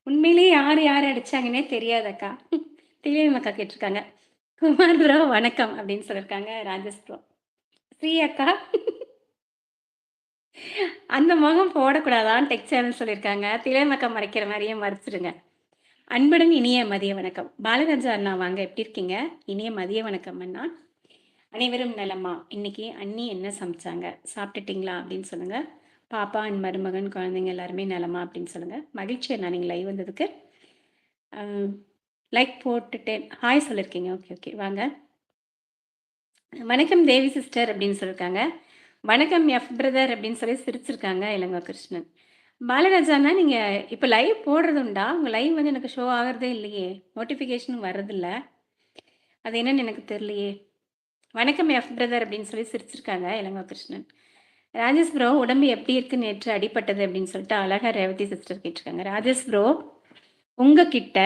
உண்மையிலேயே யார் அடிச்சாங்கன்னே தெரியாது அக்கா. திலீம் அக்கா கேட்டிருக்காங்க. குமார் ப்ரோ வணக்கம் அப்படின்னு சொல்லியிருக்காங்க ராஜேஷ் ப்ரோ. ஸ்ரீ அக்கா அந்த முகம் போடக்கூடாதான்னு டெக் சேனல் சொல்லியிருக்காங்க. திலீம் அக்கா மறைக்கிற மாரியே மறைச்சிடுங்க. அன்புடன் இனிய மதிய வணக்கம். பாலராஜா அண்ணா வாங்க எப்படி இருக்கீங்க? இனிய மதிய வணக்கம் அண்ணா. அனைவரும் நலமா? இன்னைக்கு அண்ணி என்ன சமைச்சாங்க? சாப்பிட்டுட்டீங்களா? அப்படின்னு சொல்லுங்க. பாப்பா அண்ட் மருமகன், குழந்தைங்க எல்லாருமே நலமா? அப்படின்னு சொல்லுங்க. மகிழ்ச்சி அண்ணா நீங்க லைவ் வந்ததுக்கு. அ லைக் போட்டுட்டேன். ஹாய் சொல்லியிருக்கீங்க. Okay, okay. வாங்க. வணக்கம் தேவி சிஸ்டர் அப்படின்னு சொல்லியிருக்காங்க. வணக்கம் எஃப் பிரதர் அப்படின்னு சொல்லி சிரிச்சிருக்காங்க இளங்கோ கிருஷ்ணன். பாலராஜாண்ணா நீங்க இப்ப லைவ் போடுறது உண்டா? உங்க லைவ் வந்து எனக்கு ஷோ ஆகுறதே இல்லையே! நோட்டிஃபிகேஷனும் வர்றதில்ல. அது என்னன்னு எனக்கு தெரியலையே! வணக்கம் எஃப் பிரதர் அப்படின்னு சொல்லி சிரிச்சிருக்காங்க இளங்கோ கிருஷ்ணன். ராஜேஷ் ப்ரோ உடம்பு எப்படி இருக்கு நேற்று அடிபட்டது அப்படின்னு சொல்லிட்டு அழகா ரேவதி சிஸ்டர் கேட்டிருக்காங்க. ராஜேஷ் ப்ரோ உங்ககிட்ட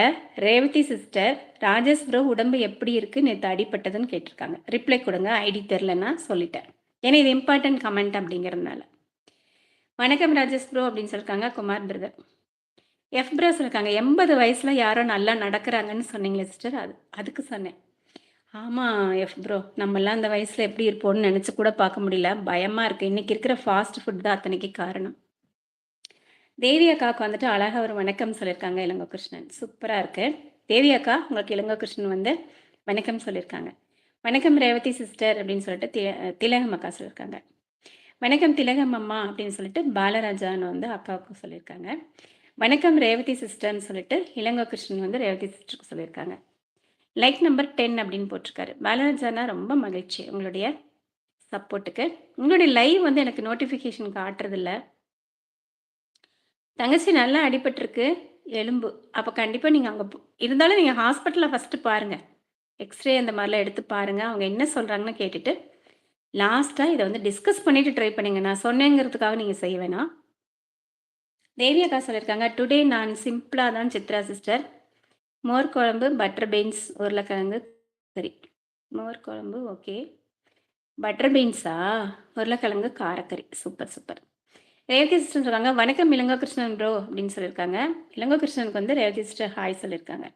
ரேவதி சிஸ்டர் ராஜேஷ் ப்ரோ உடம்பு எப்படி இருக்கு நேற்று அடிபட்டதுன்னு கேட்டிருக்காங்க. ரிப்ளை கொடுங்க. ஐடி தெரிலன்னா சொல்லிட்டேன். ஏன்னா இது இம்பார்ட்டன்ட் கமெண்ட் அப்படிங்கிறதுனால. வணக்கம் ராஜேஷ் ப்ரோ அப்படின்னு சொல்லியிருக்காங்க குமார் பிரதர். எஃப் ப்ரோ சொல்லியிருக்காங்க 80 வயசுல யாரோ நல்லா நடக்கிறாங்கன்னு சொன்னீங்களே சிஸ்டர் அதுக்கு சொன்னேன். ஆமாம் எஃப் ப்ரோ நம்மலாம் அந்த வயசில் எப்படி இருப்போம்னு நினச்சி கூட பார்க்க முடியல. பயமாக இருக்குது. இன்றைக்கி இருக்கிற ஃபாஸ்ட் ஃபுட் தான் அத்தனைக்கு காரணம். தேவி அக்காவுக்கு வந்துட்டு அழகாக ஒரு வணக்கம் சொல்லியிருக்காங்க இளங்கோ கிருஷ்ணன். சூப்பராக இருக்குது. தேவி அக்கா உங்களுக்கு இளங்கோ கிருஷ்ணன் வந்து வணக்கம் சொல்லியிருக்காங்க. வணக்கம் ரேவதி சிஸ்டர் அப்படின்னு சொல்லிட்டு திலகம் அக்கா சொல்லியிருக்காங்க. வணக்கம் திலகம் அம்மா அப்படின்னு சொல்லிட்டு பாலராஜான்னு வந்து அக்காவுக்கு சொல்லியிருக்காங்க. வணக்கம் ரேவதி சிஸ்டர்னு சொல்லிட்டு இளங்கோ கிருஷ்ணன் வந்து ரேவதி சிஸ்டருக்கு சொல்லியிருக்காங்க. லைக் நம்பர் 10 அப்படின்னு போட்டிருக்காரு. பாலராஜானா ரொம்ப மகிழ்ச்சி உங்களுடைய சப்போர்ட்டுக்கு. உங்களுடைய லைவ் வந்து எனக்கு நோட்டிஃபிகேஷன் காட்டுறதில்ல. தங்கச்சி நல்லா அடிபட்டிருக்கு எலும்பு. அப்போ கண்டிப்பாக நீங்கள் அங்கே இருந்தாலும் நீங்கள் ஹாஸ்பிட்டலில் ஃபஸ்ட்டு பாருங்கள். எக்ஸ்ரே அந்த மாதிரிலாம் எடுத்து பாருங்கள். அவங்க என்ன சொல்கிறாங்கன்னு கேட்டுட்டு லாஸ்ட்டாக இதை வந்து டிஸ்கஸ் பண்ணிவிட்டு ட்ரை பண்ணுங்க. நான் சொன்னேங்கிறதுக்காக நீங்கள் செய்ய வேணாம். தேவி அக்கா சொல்லியிருக்காங்க டுடே நான் சிம்பிளாக தான் சித்ரா சிஸ்டர் மோர் குழம்பு பட்டர் பீன்ஸ் உருளைக்கிழங்கு சரி மோர் குழம்பு ஓகே பட்டர் பீன்ஸா உருளைக்கிழங்கு காரக்கறி சூப்பர் சூப்பர். ரேவதி சிஸ்டர் சொல்லுவாங்க வணக்கம் இளங்கோ கிருஷ்ணன் ப்ரோ அப்படின்னு சொல்லியிருக்காங்க. இளங்கோ கிருஷ்ணனுக்கு வந்து ரேவதி சிஸ்டர் ஹாய் சொல்லியிருக்காங்க.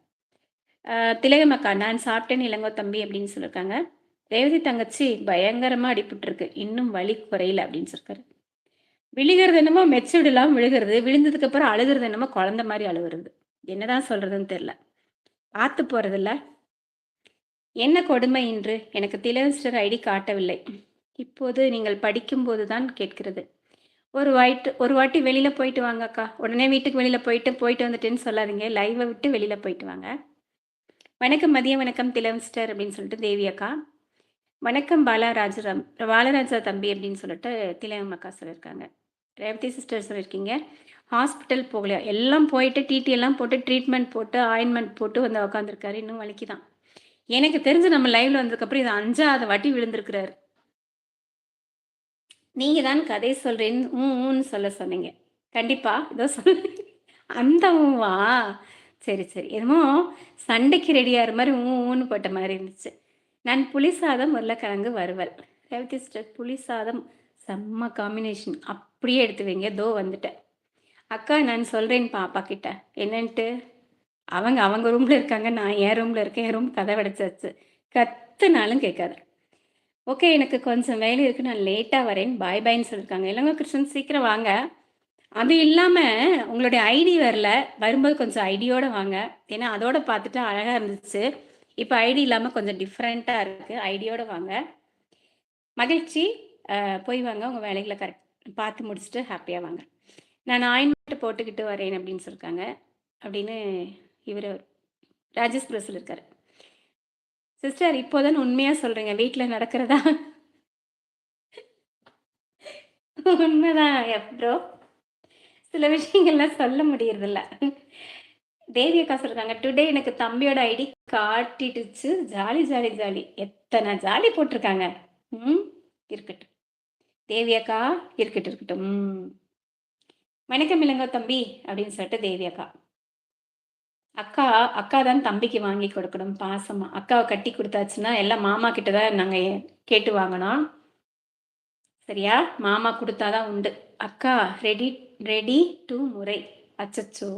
திலகம் அக்கா நான் சாப்பிட்டேன்னு இளங்கோ தம்பி அப்படின்னு சொல்லியிருக்காங்க. ரேவதி தங்கச்சி பயங்கரமாக அடிபட்டுருக்கு இன்னும் வலி குறையல அப்படின்னு சொல்லியிருக்காரு. விழுகிறது என்னமோ மெச்சூர்டு விழுகிறது விழுந்ததுக்கு அப்புறம் அழுகிறது என்னமோ குழந்த மாதிரி அழுகுறது. என்னதான் சொல்றதுன்னு தெரியல. பார்த்து போறதில்ல. என்ன கொடுமை இன்று எனக்கு திலகஸ்டர் ஐடி காட்டவில்லை. இப்போது நீங்கள் படிக்கும்போது தான் கேட்கிறது. ஒரு வாட்டி வெளியில போயிட்டு வாங்க அக்கா. உடனே வீட்டுக்கு வெளியில போயிட்டு வந்துட்டேன்னு சொல்லாதீங்க. லைவை விட்டு வெளியில போயிட்டு வாங்க. வணக்கம் மதிய வணக்கம் திலகஸ்டர் அப்படின்னு சொல்லிட்டு தேவி அக்கா. வணக்கம் பாலராஜா தம்பி அப்படின்னு சொல்லிட்டு திலகம் அக்கா சொல்லியிருக்காங்க. ரேவதி சிஸ்டர் சொல்லியிருக்கீங்க ஹாஸ்பிட்டல் போகலையா எல்லாம் போயிட்டு டிடி எல்லாம் போட்டு ட்ரீட்மெண்ட் போட்டு ஆயின்மெண்ட் போட்டு வந்து உட்காந்துருக்காரு இன்னும் வலிக்குதான். எனக்கு தெரிஞ்சு நம்ம லைவ்ல வந்ததுக்கப்புறம் இது 5வது வாட்டி விழுந்திருக்கிறாரு. நீங்க தான் கதை சொல்றேன்னு ஊன்னு சொல்ல சொன்னீங்க. கண்டிப்பா. இதோ சொல் அந்த ஊவா? சரி, சரி. என்னமோ சண்டைக்கு ரெடியாகிற மாரி ஊன்னு போட்ட மாரி இருந்துச்சு. நான் புளி சாதம், உருளைக்கிழங்கு வறுவல். ரேவதி சிஸ்டர் புளி சாதம் செம்ம காம்பினேஷன். அப்படியே எடுத்து வைங்க. இதோ வந்துட்டேன். அக்கா நான் சொல்றேன் பாப்பா கிட்ட. என்னன்ட்டு? அவங்க ரூம்ல இருக்காங்க. நான் என் ரூம்ல இருக்கேன். என் ரூம் கதவு அடைச்சாச்சு. கத்துனாலும் கேட்காது. ஓகே எனக்கு கொஞ்சம் வேலை இருக்கு. நான் லேட்டா வரேன். பாய் பாய்ன்னு சொல்லியிருக்காங்க. இளங்கோ கிருஷ்ணன் சீக்கிரம் வாங்க. அது இல்லாம உங்களுடைய ஐடி வரல. வரும்போது கொஞ்சம் ஐடியோட வாங்க. ஏன்னா அதோட பார்த்துட்டு அழகா இருந்துச்சு. இப்ப ஐடி இல்லாம கொஞ்சம் டிஃப்ரெண்ட்டா இருக்கு. ஐடியோட வாங்க. மகிழ்ச்சி. போய் வாங்க. உங்க வேலைகள பார்த்து முடிச்சுட்டு ஹாப்பியா வாங்க. நான் ஆயின்மெண்ட் போட்டுக்கிட்டு வரேன் அப்படின்னு சொல்லியிருக்காங்க. அப்படின்னு இவரு ராஜேஷ் ப்ரோ சொல்லியிருக்காரு. சிஸ்டர் இப்போதான் உண்மையா சொல்றேங்க. வீட்ல நடக்கிறதா? உண்மைதான் ப்ரோ. சில விஷயங்கள்லாம் சொல்ல முடியறதில்ல. தேவி அக்கா சொல்றாங்க டுடே எனக்கு தம்பியோட ஐடி காட்டிடுச்சு. Jolly jolly jolly. எத்தனை ஜாலி போட்டிருக்காங்க. ம் இருக்கட்டும். தேவி அக்கா இருக்கட்டும் இருக்கட்டும். வணக்கம் இளங்கோ தம்பி அப்படின்னு சொல்லிட்டு தேவி அக்கா. அக்கா அக்கா தான் தம்பிக்கு வாங்கி கொடுக்கணும் பாசமா. அக்காவை கட்டி கொடுத்தாச்சுன்னா எல்லாம் மாமா கிட்ட தான் நாங்க கேட்டு வாங்கணும். சரியா? மாமா குடுத்தா தான் உண்டு. அக்கா ரெடி ரெடி டூ முறை. அச்சச்சோ!